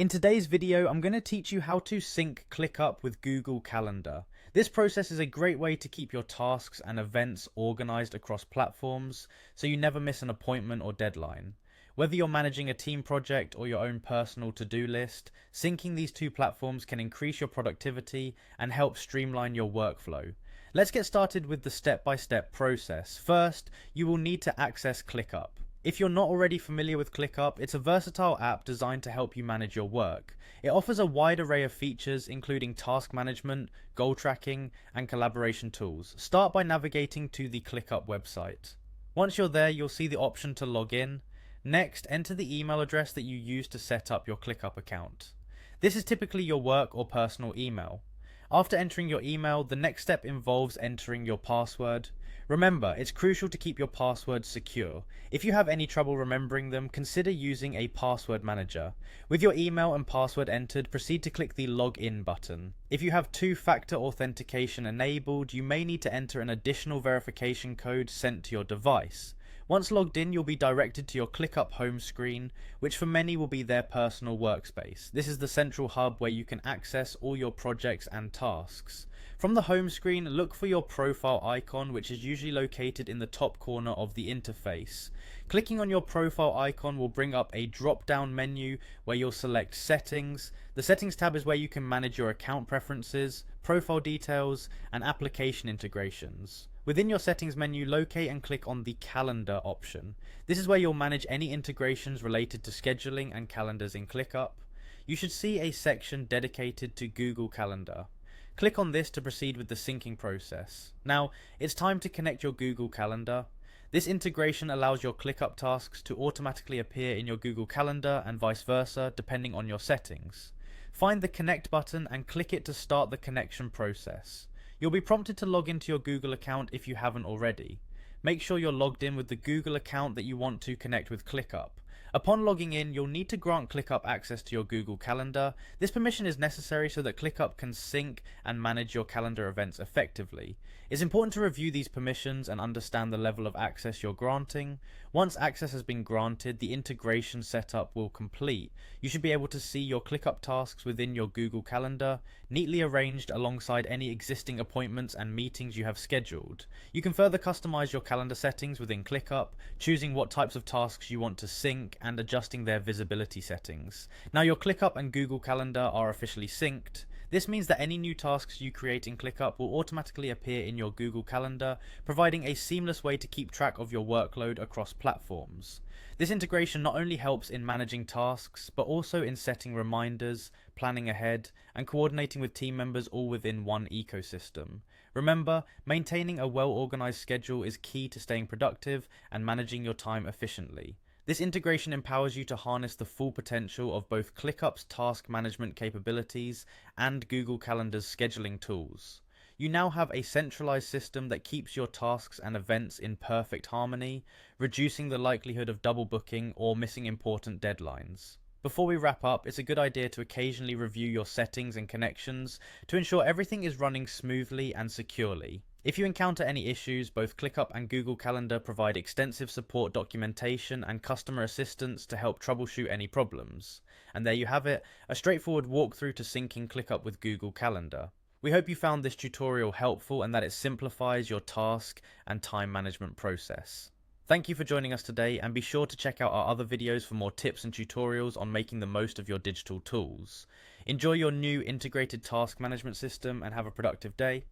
In today's video, I'm going to teach you how to sync Clickup with Google Calendar. This process is a great way to keep your tasks and events organized across platforms, so you never miss an appointment or deadline. Whether you're managing a team project or your own personal to-do list, syncing these two platforms can increase your productivity and help streamline your workflow. Let's get started with the step-by-step process. First, you will need to access Clickup. If you're not already familiar with Clickup, it's a versatile app designed to help you manage your work. It offers a wide array of features, including task management, goal tracking, and collaboration tools. Start by navigating to the Clickup website. Once you're there, you'll see the option to log in. Next, enter the email address that you use to set up your Clickup account. This is typically your work or personal email. After entering your email, the next step involves entering your password. Remember, it's crucial to keep your passwords secure. If you have any trouble remembering them, consider using a password manager. With your email and password entered, proceed to click the Login button. If you have two-factor authentication enabled, you may need to enter an additional verification code sent to your device. Once logged in, you'll be directed to your Clickup home screen, which for many will be their personal workspace. This is the central hub where you can access all your projects and tasks. From the home screen, look for your profile icon, which is usually located in the top corner of the interface. Clicking on your profile icon will bring up a drop-down menu where you'll select Settings. The Settings tab is where you can manage your account preferences, profile details, and application integrations. Within your settings menu, locate and click on the calendar option. This is where you'll manage any integrations related to scheduling and calendars in Clickup. You should see a section dedicated to Google Calendar. Click on this to proceed with the syncing process. Now, it's time to connect your Google Calendar. This integration allows your Clickup tasks to automatically appear in your Google Calendar and vice versa, depending on your settings. Find the Connect button and click it to start the connection process. You'll be prompted to log into your Google account if you haven't already. Make sure you're logged in with the Google account that you want to connect with Clickup. Upon logging in, you'll need to grant Clickup access to your Google Calendar. This permission is necessary so that Clickup can sync and manage your calendar events effectively. It's important to review these permissions and understand the level of access you're granting. Once access has been granted, the integration setup will complete. You should be able to see your Clickup tasks within your Google Calendar, neatly arranged alongside any existing appointments and meetings you have scheduled. You can further customize your calendar settings within Clickup, choosing what types of tasks you want to sync and adjusting their visibility settings. Now your Clickup and Google Calendar are officially synced. This means that any new tasks you create in Clickup will automatically appear in your Google Calendar, providing a seamless way to keep track of your workload across platforms. This integration not only helps in managing tasks, but also in setting reminders, planning ahead, and coordinating with team members all within one ecosystem. Remember, maintaining a well-organized schedule is key to staying productive and managing your time efficiently. This integration empowers you to harness the full potential of both Clickup's task management capabilities and Google Calendar's scheduling tools. You now have a centralized system that keeps your tasks and events in perfect harmony, reducing the likelihood of double booking or missing important deadlines. Before we wrap up, it's a good idea to occasionally review your settings and connections to ensure everything is running smoothly and securely. If you encounter any issues, both Clickup and Google Calendar provide extensive support documentation and customer assistance to help troubleshoot any problems. And there you have it, a straightforward walkthrough to syncing Clickup with Google Calendar. We hope you found this tutorial helpful and that it simplifies your task and time management process. Thank you for joining us today, and be sure to check out our other videos for more tips and tutorials on making the most of your digital tools. Enjoy your new integrated task management system and have a productive day.